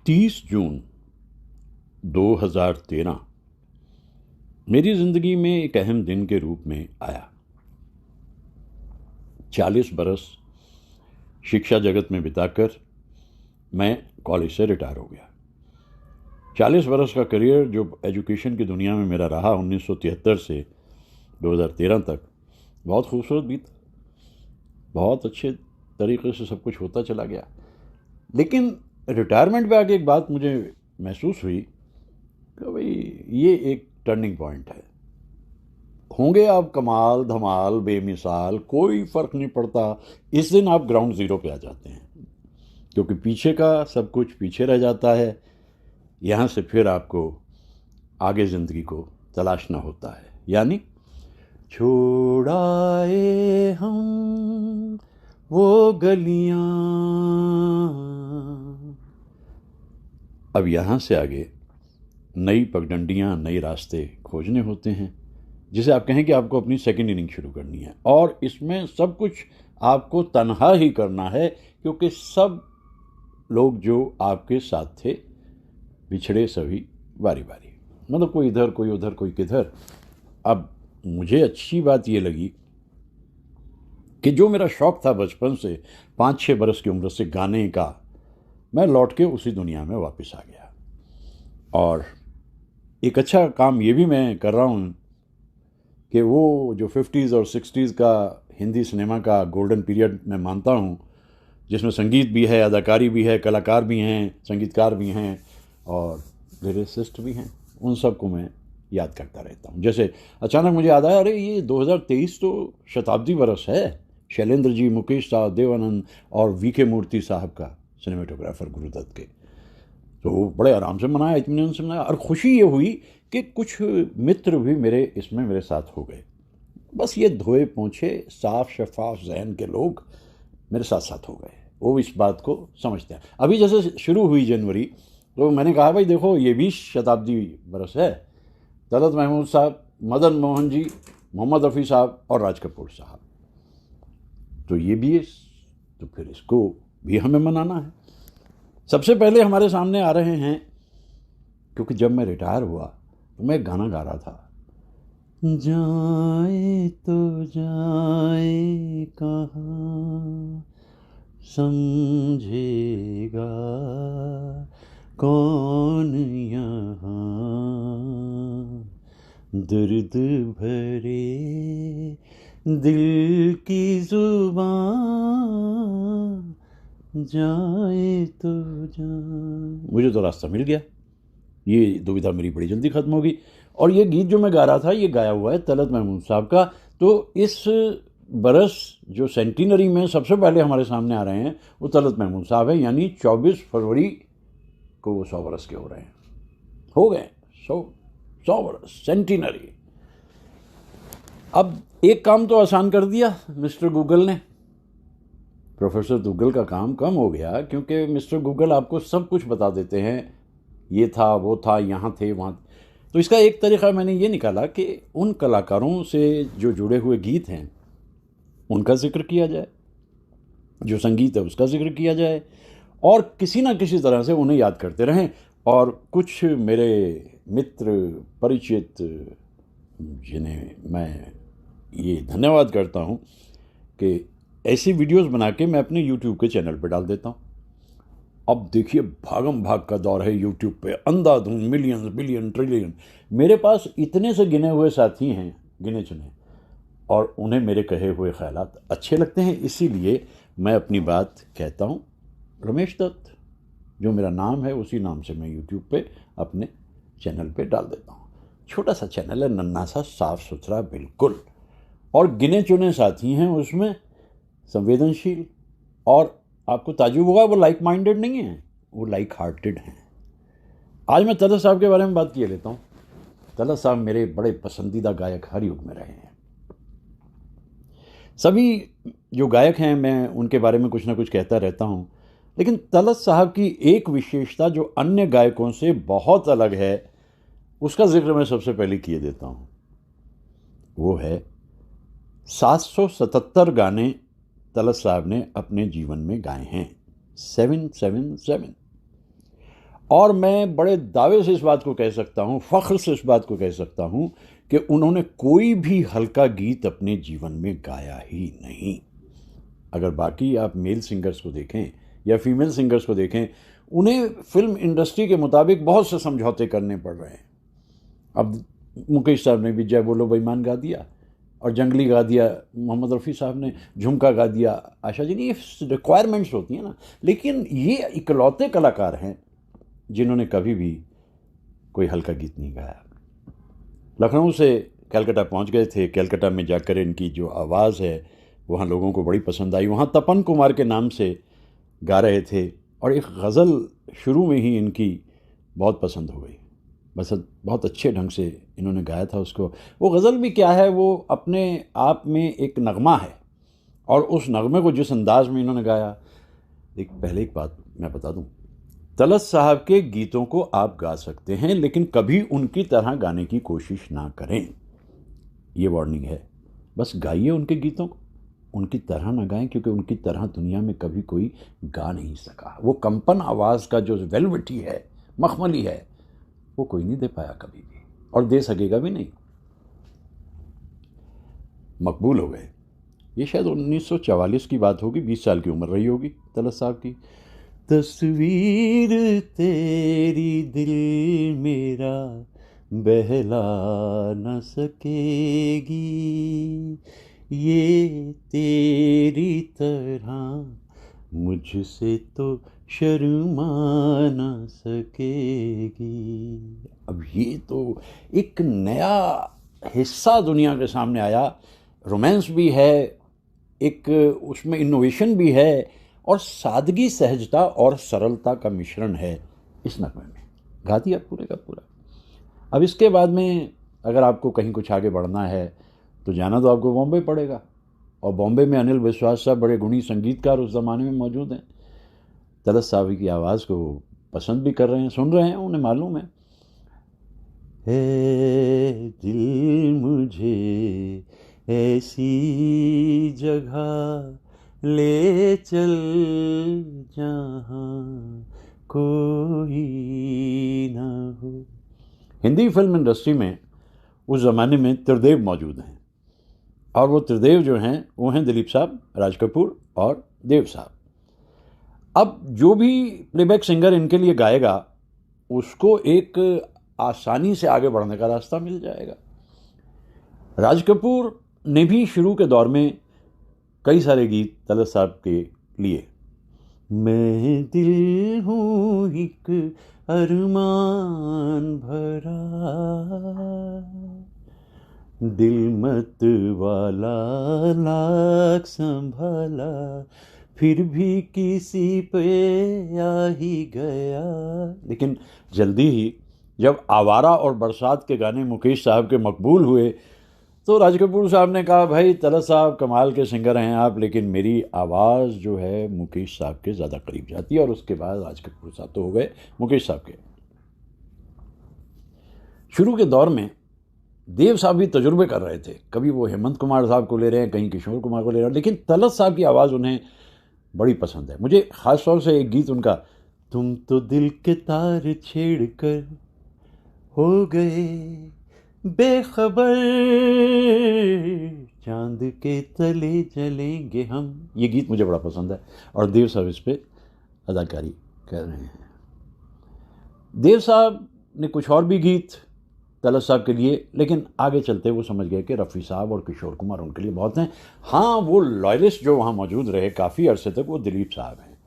30 जून 2013 मेरी ज़िंदगी में एक अहम दिन के रूप में आया। 40 बरस शिक्षा जगत में बिताकर मैं कॉलेज से रिटायर हो गया। 40 बरस का करियर जो एजुकेशन की दुनिया में मेरा रहा 1973 से 2013 तक, बहुत खूबसूरत बीता। बहुत अच्छे तरीके से सब कुछ होता चला गया। लेकिन रिटायरमेंट पे आके एक बात मुझे महसूस हुई कि भाई ये एक टर्निंग पॉइंट है। होंगे आप कमाल धमाल बेमिसाल, कोई फ़र्क नहीं पड़ता। इस दिन आप ग्राउंड ज़ीरो पे आ जाते हैं, क्योंकि पीछे का सब कुछ पीछे रह जाता है। यहाँ से फिर आपको आगे ज़िंदगी को तलाशना होता है। यानी छोड़ाए हम वो गलियाँ, अब यहाँ से आगे नई पगडंडियाँ, नए रास्ते खोजने होते हैं, जिसे आप कहें कि आपको अपनी सेकंड इनिंग शुरू करनी है। और इसमें सब कुछ आपको तन्हा ही करना है, क्योंकि सब लोग जो आपके साथ थे बिछड़े सभी बारी बारी। मतलब कोई इधर, कोई उधर, कोई किधर। अब मुझे अच्छी बात ये लगी कि जो मेरा शौक़ था बचपन से, 5-6 बरस की उम्र से गाने का, मैं लौट के उसी दुनिया में वापस आ गया। और एक अच्छा काम ये भी मैं कर रहा हूँ कि वो जो 50s और 60s का हिंदी सिनेमा का गोल्डन पीरियड मैं मानता हूँ, जिसमें संगीत भी है, अदाकारी भी है, कलाकार भी हैं, संगीतकार भी हैं और लिरिसिस्ट भी हैं, उन सबको मैं याद करता रहता हूँ। जैसे अचानक मुझे याद आया, अरे ये 2023 तो शताब्दी बरस है। शैलेंद्र जी, मुकेश साहब, देवानंद और वीके मूर्ति साहब का, सिनेमेटोग्राफर गुरुदत्त के, तो बड़े आराम से मनाया, इत्मीनान से मनाया। और खुशी ये हुई कि कुछ मित्र भी मेरे साथ हो गए। बस ये धोए पोंछे साफ शफाफ जहन के लोग मेरे साथ साथ हो गए। वो इस बात को समझते हैं। अभी जैसे शुरू हुई जनवरी, तो मैंने कहा भाई देखो ये भी शताब्दी बरस है। तलत महमूद साहब, मदन मोहन जी, मोहम्मद रफ़ी साहब और राज कपूर साहब, तो ये भी है, तो फिर इसको भी हमें मनाना है। सबसे पहले हमारे सामने आ रहे हैं, क्योंकि जब मैं रिटायर हुआ तो मैं एक गाना गा रहा था, जाए तो जाए कहाँ, समझेगा कौन यहाँ, दर्द भरे दिल की जुबान, जाए तो जाए। मुझे तो रास्ता मिल गया, ये दुविधा मेरी बड़ी जल्दी ख़त्म होगी। और ये गीत जो मैं गा रहा था, ये गाया हुआ है तलत महमूद साहब का। तो इस बरस जो सेंटिनरी में सबसे पहले हमारे सामने आ रहे हैं वो तलत महमूद साहब है। यानी 24 फरवरी को वो 100 बरस के हो रहे हैं, हो गए 100 बरस, सेंटिनरी। अब एक काम तो आसान कर दिया मिस्टर गूगल ने। प्रोफेसर गूगल का काम कम हो गया, क्योंकि मिस्टर गूगल आपको सब कुछ बता देते हैं, ये था, वो था, यहाँ थे, वहाँ। तो इसका एक तरीक़ा मैंने ये निकाला कि उन कलाकारों से जो जुड़े हुए गीत हैं उनका जिक्र किया जाए, जो संगीत है उसका जिक्र किया जाए, और किसी ना किसी तरह से उन्हें याद करते रहें। और कुछ मेरे मित्र परिचित, जिन्हें मैं ये धन्यवाद करता हूँ कि ऐसी वीडियोस बना के मैं अपने यूट्यूब के चैनल पर डाल देता हूँ। अब देखिए भागम भाग का दौर है यूट्यूब पे, अंधाधुंध, मिलियंस, बिलियन, ट्रिलियन। मेरे पास इतने से गिने हुए साथी हैं, गिने चुने, और उन्हें मेरे कहे हुए ख्यालात अच्छे लगते हैं, इसीलिए मैं अपनी बात कहता हूँ। रमेश दत्त जो मेरा नाम है, उसी नाम से मैं यूट्यूब पे अपने चैनल पे डाल देता हूँ। छोटा सा चैनल है, नन्हा सा, साफ सुथरा बिल्कुल, और गिने चुने साथी हैं उसमें, संवेदनशील। और आपको ताज्जुब होगा, वो लाइक माइंडेड नहीं है, वो लाइक हार्टेड हैं। आज मैं तलत साहब के बारे में बात किए लेता हूँ। तलत साहब मेरे बड़े पसंदीदा गायक हर युग में रहे हैं। सभी जो गायक हैं मैं उनके बारे में कुछ ना कुछ कहता रहता हूँ, लेकिन तलत साहब की एक विशेषता जो अन्य गायकों से बहुत अलग है, उसका जिक्र मैं सबसे पहले किए देता हूँ। वो है 777 गाने तलत साहब ने अपने जीवन में गाए हैं, 777। और मैं बड़े दावे से इस बात को कह सकता हूँ, फ़ख्र से इस बात को कह सकता हूँ कि उन्होंने कोई भी हल्का गीत अपने जीवन में गाया ही नहीं। अगर बाकी आप मेल सिंगर्स को देखें या फीमेल सिंगर्स को देखें, उन्हें फिल्म इंडस्ट्री के मुताबिक बहुत से समझौते करने पड़ रहे हैं। अब मुकेश साहब ने भी जय बोलो बेईमान गा दिया, और जंगली गा दिया, मोहम्मद रफ़ी साहब ने झुमका गा दिया, आशा जी ने, ये रिक्वायरमेंट्स होती हैं ना। लेकिन ये इकलौते कलाकार हैं जिन्होंने कभी भी कोई हल्का गीत नहीं गाया। लखनऊ से कलकत्ता पहुंच गए थे। कलकत्ता में जाकर इनकी जो आवाज़ है वहाँ लोगों को बड़ी पसंद आई। वहाँ तपन कुमार के नाम से गा रहे थे और एक गज़ल शुरू में ही इनकी बहुत पसंद हो गई। बस बहुत अच्छे ढंग से इन्होंने गाया था उसको। वो गज़ल भी क्या है, वो अपने आप में एक नगमा है, और उस नगमे को जिस अंदाज में इन्होंने गाया। पहले एक बात मैं बता दूं, तलत साहब के गीतों को आप गा सकते हैं, लेकिन कभी उनकी तरह गाने की कोशिश ना करें। ये वार्निंग है। बस गाइए उनके गीतों को, उनकी तरह ना गाएं, क्योंकि उनकी तरह दुनिया में कभी कोई गा नहीं सका। वो कंपन आवाज़ का जो वेलवेटी है, मखमली है, वो कोई नहीं दे पाया कभी भी, और दे सकेगा भी नहीं। मकबूल हो गए। ये शायद 1944 की बात होगी, 20 साल की उम्र रही होगी तलत साहब की। तस्वीर तेरी दिल मेरा बहला न सकेगी, ये तेरी तरह मुझसे तो शर्मा न सकेगी। अब ये तो एक नया हिस्सा दुनिया के सामने आया। रोमांस भी है, एक उसमें इनोवेशन भी है, और सादगी, सहजता और सरलता का मिश्रण है इस नगमे में। गा दिया पूरे का पूरा। अब इसके बाद में अगर आपको कहीं कुछ आगे बढ़ना है तो जाना तो आपको बॉम्बे पड़ेगा, और बॉम्बे में अनिल विश्वास साहब बड़े गुणी संगीतकार उस ज़माने में मौजूद हैं। तलत साहब की आवाज़ को पसंद भी कर रहे हैं, सुन रहे हैं, उन्हें मालूम है। दिल मुझे ऐसी जगह ले चल जहाँ कोई ना हो। हिंदी फिल्म इंडस्ट्री में उस ज़माने में त्रिदेव मौजूद हैं, और वो त्रिदेव जो हैं वो हैं दिलीप साहब, राज कपूर और देव साहब। अब जो भी प्लेबैक सिंगर इनके लिए गाएगा उसको एक आसानी से आगे बढ़ने का रास्ता मिल जाएगा। राज कपूर ने भी शुरू के दौर में कई सारे गीत तलत साहब के लिए। मैं दिल हूँ एक अरमान भरा, दिल मत वाला लाख संभाला, फिर भी किसी पे आ ही गया। लेकिन जल्दी ही जब आवारा और बरसात के गाने मुकेश साहब के मकबूल हुए तो राज कपूर साहब ने कहा, भाई तलत साहब कमाल के सिंगर हैं आप, लेकिन मेरी आवाज़ जो है मुकेश साहब के ज़्यादा करीब जाती है। और उसके बाद राज कपूर साहब तो हो गए मुकेश साहब के। शुरू के दौर में देव साहब भी तजुर्बे कर रहे थे, कभी वो हेमंत कुमार साहब को ले रहे हैं, कहीं किशोर कुमार को ले रहे हैं, लेकिन तलत साहब की आवाज़ उन्हें बड़ी पसंद है। मुझे ख़ास तौर से एक गीत उनका, तुम तो दिल के तार छेड़ कर हो गए बेखबर, चांद के तले चलेंगे हम, ये गीत मुझे बड़ा पसंद है, और देव साहब इस पे अदाकारी कर रहे हैं। देव साहब ने कुछ और भी गीत तलत साहब के लिए, लेकिन आगे चलते वो समझ गए कि रफ़ी साहब और किशोर कुमार उनके लिए बहुत हैं। हाँ, वो लॉयलिस्ट जो वहाँ मौजूद रहे काफ़ी अरसे तक, वो दिलीप साहब हैं,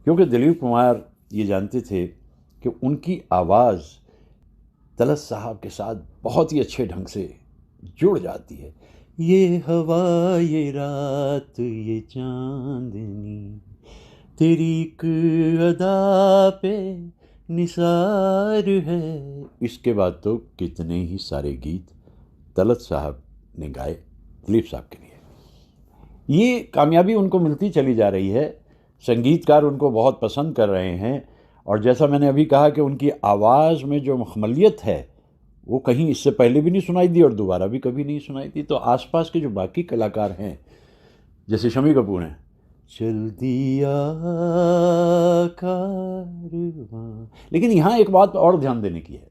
क्योंकि दिलीप कुमार ये जानते थे कि उनकी आवाज़ तलत साहब के साथ बहुत ही अच्छे ढंग से जुड़ जाती है। ये हवा, ये रात, ये चांदनी, तेरी एक अदा पे निसार है। इसके बाद तो कितने ही सारे गीत तलत साहब ने गाए दिलीप साहब के लिए। ये कामयाबी उनको मिलती चली जा रही है, संगीतकार उनको बहुत पसंद कर रहे हैं, और जैसा मैंने अभी कहा कि उनकी आवाज़ में जो मखमलियत है वो कहीं इससे पहले भी नहीं सुनाई दी और दोबारा भी कभी नहीं सुनाई दी। तो आसपास के जो बाकी कलाकार हैं, जैसे शम्मी कपूर हैं, चल दिया कारवां। लेकिन यहाँ एक बात और ध्यान देने की है।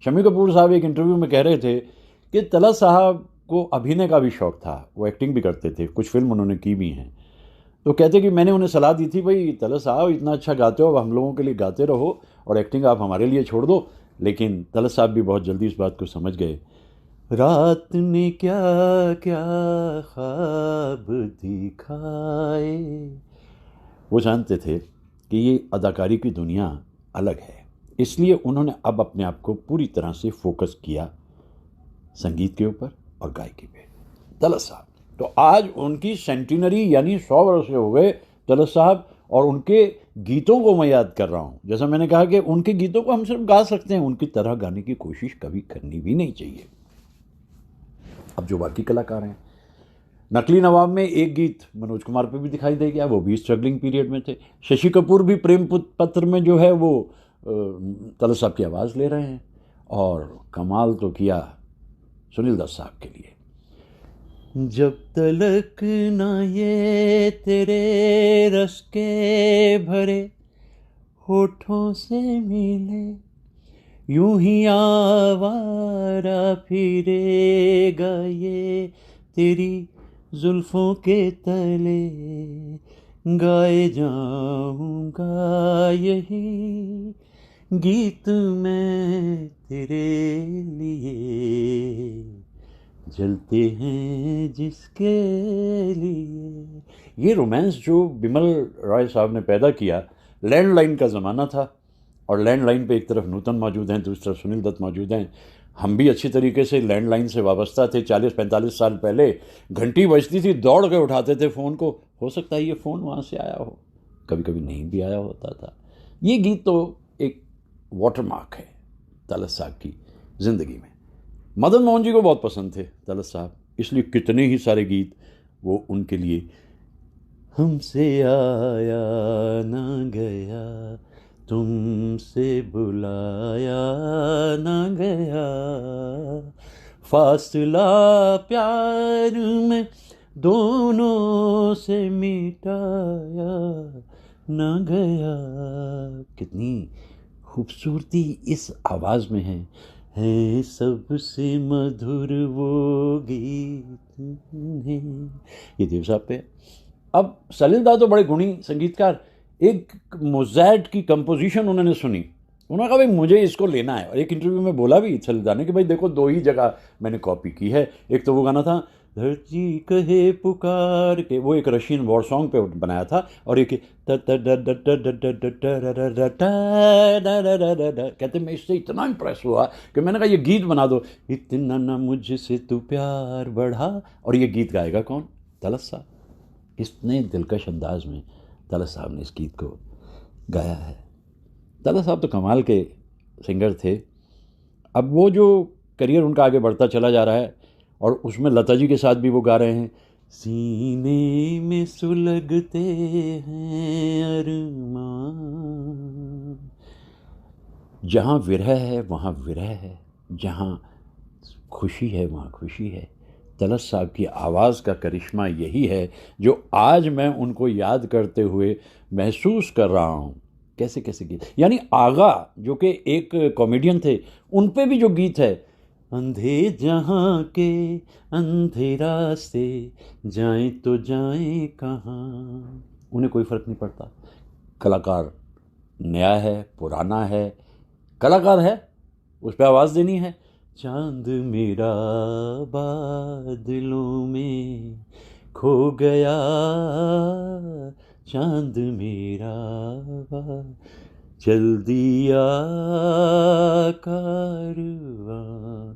शम्मी कपूर साहब एक इंटरव्यू में कह रहे थे कि तलत साहब को अभिनय का भी शौक़ था, वो एक्टिंग भी करते थे, कुछ फिल्म उन्होंने की भी हैं। तो कहते कि मैंने उन्हें सलाह दी थी, भाई तलत साहब इतना अच्छा गाते हो, अब हम लोगों के लिए गाते रहो और एक्टिंग आप हमारे लिए छोड़ दो। लेकिन तलत साहब भी बहुत जल्दी इस बात को समझ गए। रात ने क्या क्या ख्वाब दिखाए, वो जानते थे कि ये अदाकारी की दुनिया अलग है, इसलिए उन्होंने अब अपने आप को पूरी तरह से फोकस किया संगीत के ऊपर और गायकी पे। तलत साहब तो आज उनकी सेंटिनरी यानी 100 वर्ष हो गए तलत साहब, और उनके गीतों को मैं याद कर रहा हूँ। जैसा मैंने कहा कि उनके गीतों को हम सिर्फ गा सकते हैं, उनकी तरह गाने की कोशिश कभी करनी भी नहीं चाहिए। अब जो बाकी कलाकार हैं, नकली नवाब में एक गीत मनोज कुमार पे भी दिखाई दे गया, वो भी स्ट्रगलिंग पीरियड में थे। शशि कपूर भी प्रेम पत्र में जो है वो तलत साहब की आवाज़ ले रहे हैं, और कमाल तो किया सुनील दत्त साहब के लिए। जब तलक ना ये तेरे रस के भरे होठों से मिले, यूं ही आवारा फिरेगा ये तेरी जुल्फों के तले, गाए जाऊंगा यही गीत मैं तेरे लिए, जलते हैं जिसके लिए। ये रोमांस जो बिमल रॉय साहब ने पैदा किया, लैंडलाइन का ज़माना था, और लैंडलाइन पे एक तरफ नूतन मौजूद हैं, दूसरी तरफ सुनील दत्त मौजूद हैं। हम भी अच्छी तरीके से लैंडलाइन से वाबस्ता थे। 40-45 साल पहले घंटी बजती थी, दौड़ के उठाते थे फ़ोन को। हो सकता है ये फ़ोन वहाँ से आया हो, कभी कभी नहीं भी आया होता था। ये गीत तो एक वाटरमार्क है तलत साहब की ज़िंदगी में। मदन मोहन जी को बहुत पसंद थे तलत साहब, इसलिए कितने ही सारे गीत वो उनके लिए। हमसे आया ना गया, तुमसे बुलाया ना गया, फासला प्यार में दोनों से मिटाया ना गया। कितनी खूबसूरती इस आवाज़ में है सबसे मधुर वो गीत है। ये देव साहब पे। अब सलील दा तो बड़े गुणी संगीतकार, एक मोज़ार्ट की कंपोजिशन उन्होंने सुनी, उन्होंने कहा भाई मुझे इसको लेना है। और एक इंटरव्यू में बोला भी सलील दा ने कि भाई देखो 2 ही जगह मैंने कॉपी की है। एक तो वो गाना था धरती कहे पुकार के, वो एक रशियन वॉर सॉन्ग पे बनाया था, और एक कहते मैं इससे इतना इम्प्रेस हुआ कि मैंने कहा ये गीत बना दो, इतना ना मुझसे तू प्यार बढ़ा। और ये गीत गाएगा कौन? तलत साहब। इतने दिलकश अंदाज में तलत साहब ने इस गीत को गाया है। तलत साहब तो कमाल के सिंगर थे। अब वो जो करियर उनका आगे बढ़ता चला जा रहा है, और उसमें लता जी के साथ भी वो गा रहे हैं, सीने में सुलगते हैं अरमान, जहाँ विरह है वहाँ विरह है, जहाँ खुशी है वहाँ खुशी है। तलत साहब की आवाज़ का करिश्मा यही है जो आज मैं उनको याद करते हुए महसूस कर रहा हूँ। कैसे कैसे गीत, यानी आगा जो कि एक कॉमेडियन थे, उन पे भी जो गीत है, अंधे जहाँ के अंधे रास्ते जाएं तो जाएं कहाँ, उन्हें कोई फ़र्क नहीं पड़ता। कलाकार नया है पुराना है, कलाकार है, उस पर आवाज़ देनी है। चांद मेरा बादलों में खो गया, चांद मेरा चल दिया कारवां।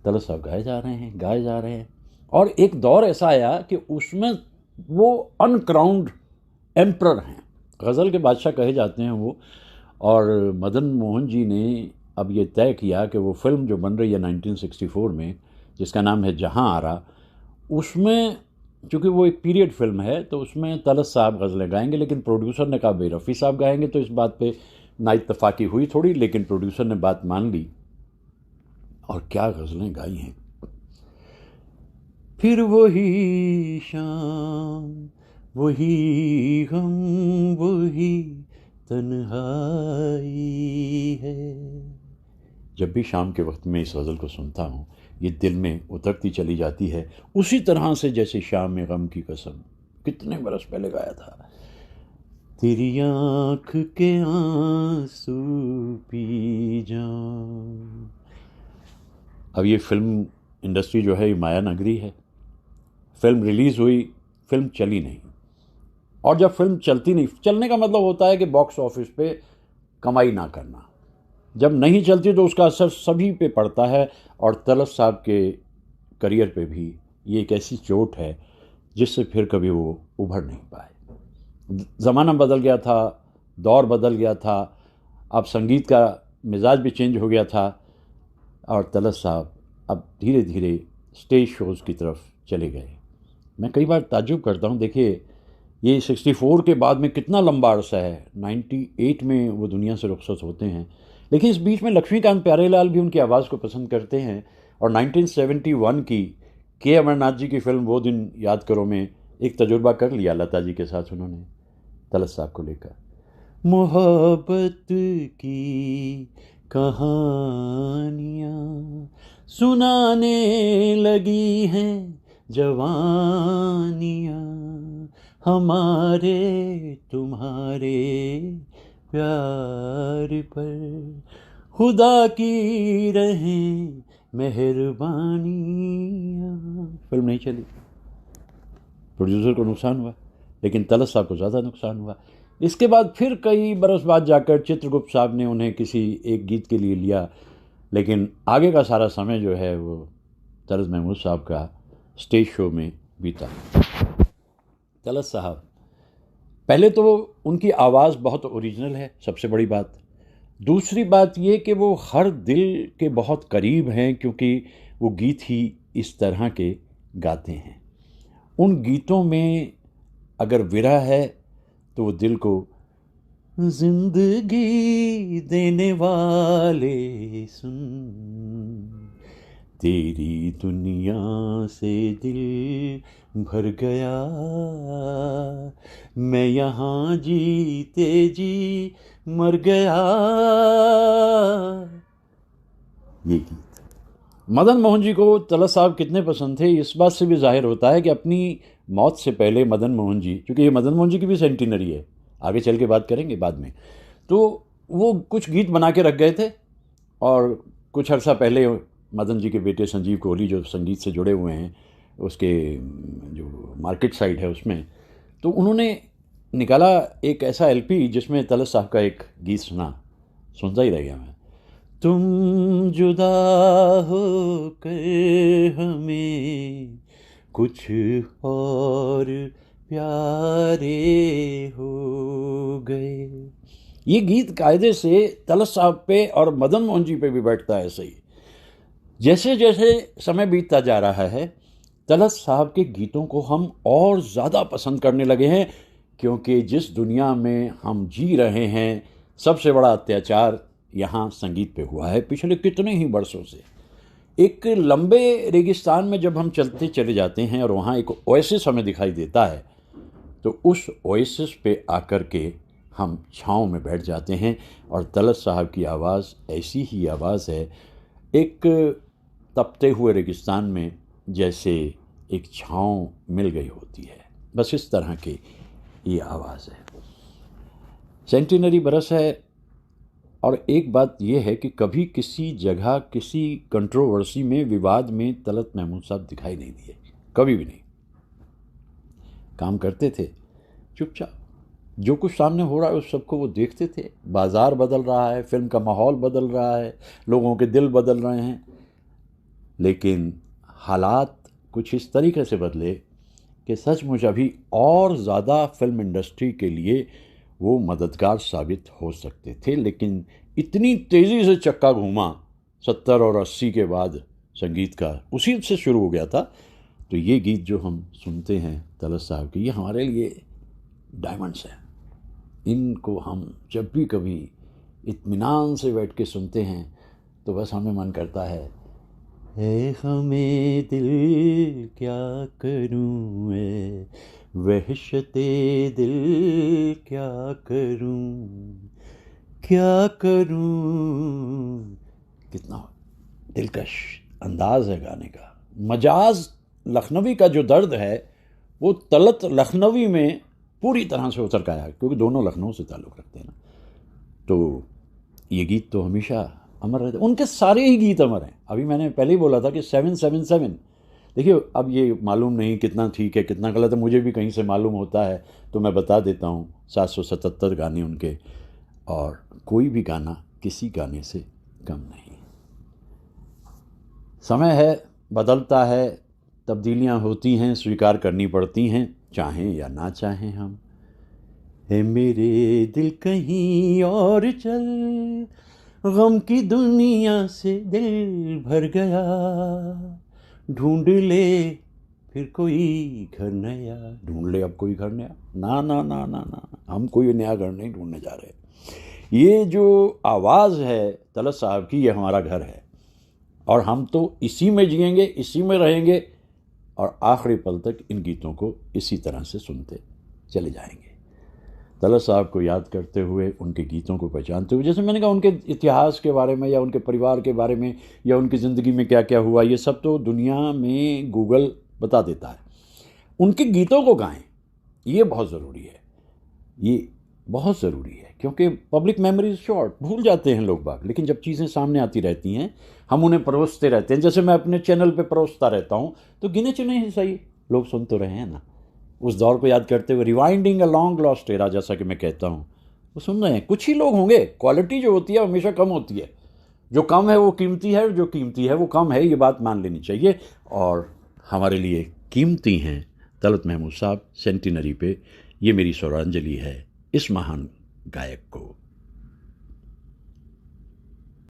तलत साहब गाए जा रहे हैं, गाए जा रहे हैं। और एक दौर ऐसा आया कि उसमें वो अनक्राउंड एम्परर हैं, गज़ल के बादशाह कहे जाते हैं वो। और मदन मोहन जी ने अब ये तय किया कि वो फिल्म जो बन रही है 1964 में, जिसका नाम है जहाँ आरा, उसमें चूँकि वो एक पीरियड फिल्म है तो उसमें तलत साहब गज़लें गाएंगे। लेकिन प्रोड्यूसर ने कहा भाई रफ़ी साहब गाएंगे, तो इस बात पे ना इत्तफाकी हुई थोड़ी, लेकिन प्रोड्यूसर ने बात मान ली और क्या गज़लें गाई हैं। फिर वही शाम वही गम वही तन्हाई है। जब भी शाम के वक्त में इस गज़ल को सुनता हूँ, ये दिल में उतरती चली जाती है, उसी तरह से जैसे शाम में गम की कसम कितने बरस पहले गाया था। तेरी आँख के आंसू पी जाऊं। अब ये फिल्म इंडस्ट्री जो है ये माया नगरी है। फिल्म रिलीज़ हुई, फिल्म चली नहीं, और जब फिल्म चलती नहीं, चलने का मतलब होता है कि बॉक्स ऑफिस पे कमाई ना करना। जब नहीं चलती तो उसका असर सभी पे पड़ता है, और तलत साहब के करियर पे भी ये एक ऐसी चोट है जिससे फिर कभी वो उभर नहीं पाए। ज़माना बदल गया था, दौर बदल गया था, अब संगीत का मिजाज भी चेंज हो गया था, और तलत साहब अब धीरे धीरे स्टेज शोज़ की तरफ चले गए। मैं कई बार ताज्जुब करता हूँ, देखिए ये 64 के बाद में कितना लंबा अरसा है, 98 में वो दुनिया से रुखसत होते हैं, लेकिन इस बीच में लक्ष्मीकांत प्यारेलाल भी उनकी आवाज़ को पसंद करते हैं, और 1971 की के अमरनाथ जी की फिल्म वो दिन याद करो में एक तजुर्बा कर लिया लता जी के साथ उन्होंने तलत साहब को लेकर। मोहब्बत की कहानियाँ सुनाने लगी हैं जवानियाँ, हमारे तुम्हारे प्यार पर खुदा की रहें मेहरबानियाँ। फिल्म नहीं चली, प्रोड्यूसर को नुकसान हुआ, लेकिन तलत साहब को ज़्यादा नुकसान हुआ। इसके बाद फिर कई बरस बाद जाकर चित्रगुप्त साहब ने उन्हें किसी एक गीत के लिए लिया, लेकिन आगे का सारा समय जो है वो तलत महमूद साहब का स्टेज शो में बीता। तलत साहब, पहले तो उनकी आवाज़ बहुत ओरिजिनल है, सबसे बड़ी बात। दूसरी बात ये कि वो हर दिल के बहुत करीब हैं, क्योंकि वो गीत ही इस तरह के गाते हैं। उन गीतों में अगर विरह है तो वो दिल को जिंदगी देने वाले सुन, तेरी दुनिया से दिल भर गया, मैं यहाँ जीते जी मर गया। ये गीत मदन मोहन जी को तलत साहब कितने पसंद थे, इस बात से भी जाहिर होता है कि अपनी मौत से पहले मदन मोहन जी, क्योंकि ये मदन मोहन जी की भी सेंटिनरी है, आगे चल के बात करेंगे बाद में, तो वो कुछ गीत बना के रख गए थे। और कुछ अर्सा पहले मदन जी के बेटे संजीव कोहली जो संगीत से जुड़े हुए हैं, उसके जो मार्केट साइट है उसमें, तो उन्होंने निकाला एक ऐसा एलपी जिसमें तलत साहब का एक गीत सुनता ही रह गया मैं। तुम जुदा हो कर हमें कुछ और प्यारे हो गए। ये गीत कायदे से तलत साहब पे और मदन मोहन जी पे भी बैठता है सही। जैसे जैसे समय बीतता जा रहा है, तलत साहब के गीतों को हम और ज़्यादा पसंद करने लगे हैं, क्योंकि जिस दुनिया में हम जी रहे हैं सबसे बड़ा अत्याचार यहाँ संगीत पे हुआ है पिछले कितने ही वर्षों से। एक लंबे रेगिस्तान में जब हम चलते चले जाते हैं और वहाँ एक ओएसिस हमें दिखाई देता है, तो उस ओएसिस पे आकर के हम छाँव में बैठ जाते हैं। और तलत साहब की आवाज़ ऐसी ही आवाज़ है, एक तपते हुए रेगिस्तान में जैसे एक छाँव मिल गई होती है, बस इस तरह की ये आवाज़ है। सेंटिनरी बरस है, और एक बात यह है कि कभी किसी जगह किसी कंट्रोवर्सी में, विवाद में तलत महमूद साहब दिखाई नहीं दिए, कभी भी नहीं। काम करते थे चुपचाप, जो कुछ सामने हो रहा है उस सबको वो देखते थे। बाज़ार बदल रहा है, फिल्म का माहौल बदल रहा है, लोगों के दिल बदल रहे हैं, लेकिन हालात कुछ इस तरीके से बदले कि सचमुच अभी और ज़्यादा फिल्म इंडस्ट्री के लिए वो मददगार साबित हो सकते थे। लेकिन इतनी तेज़ी से चक्का घूमा 70 और 80 के बाद संगीत का, उसी से शुरू हो गया था। तो ये गीत जो हम सुनते हैं तलत साहब के, ये हमारे लिए डायमंड्स हैं। इनको हम जब भी कभी इत्मीनान से बैठ के सुनते हैं तो बस हमें मन करता है हमें दिल क्या करूँ मैं वहशते दिल क्या करूं। कितना दिलकश अंदाज है गाने का। मजाज लखनवी का जो दर्द है वो तलत लखनवी में पूरी तरह से उतर का आया, क्योंकि दोनों लखनऊ से ताल्लुक़ रखते हैं ना। तो ये गीत तो हमेशा अमर रहते, उनके सारे ही गीत अमर हैं। अभी मैंने पहले ही बोला था कि 777, देखिए अब ये मालूम नहीं कितना ठीक है कितना गलत है, मुझे भी कहीं से मालूम होता है तो मैं बता देता हूँ। 777 गाने उनके, और कोई भी गाना किसी गाने से कम नहीं। समय है, बदलता है, तब्दीलियाँ होती हैं, स्वीकार करनी पड़ती हैं, चाहें या ना चाहें हम। है मेरे दिल कहीं और चल, गम की दुनिया से दिल भर गया, ढूंढ ले फिर कोई घर नया। ढूंढ ले अब कोई घर नया, ना ना ना ना ना, हम कोई नया घर नहीं ढूंढने जा रहे। ये जो आवाज़ है तलत साहब की, ये हमारा घर है और हम तो इसी में जिएंगे, इसी में रहेंगे और आखिरी पल तक इन गीतों को इसी तरह से सुनते चले जाएंगे। तलत साहब को याद करते हुए, उनके गीतों को पहचानते हुए, जैसे मैंने कहा उनके इतिहास के बारे में या उनके परिवार के बारे में या उनकी ज़िंदगी में क्या क्या हुआ, ये सब तो दुनिया में गूगल बता देता है। उनके गीतों को गाएं, ये बहुत ज़रूरी है, ये बहुत ज़रूरी है, क्योंकि पब्लिक मेमोरी इज़ शॉर्ट, भूल जाते हैं लोग बाग, लेकिन जब चीज़ें सामने आती रहती हैं हम उन्हें परोसते रहते हैं। जैसे मैं अपने चैनल पे परोसता रहता हूँ, तो गिने चुने ही सही लोग सुन तो रहे हैं ना। उस दौर को याद करते हुए, rewinding a long lost era, जैसा कि मैं कहता हूँ, वो सुन रहे हैं। कुछ ही लोग होंगे, क्वालिटी जो होती है हमेशा कम होती है, जो कम है वो कीमती है, जो कीमती है वो कम है, ये बात मान लेनी चाहिए। और हमारे लिए कीमती हैं तलत महमूद साहब। सेंटिनरी पे ये मेरी श्रद्धांजलि है इस महान गायक को।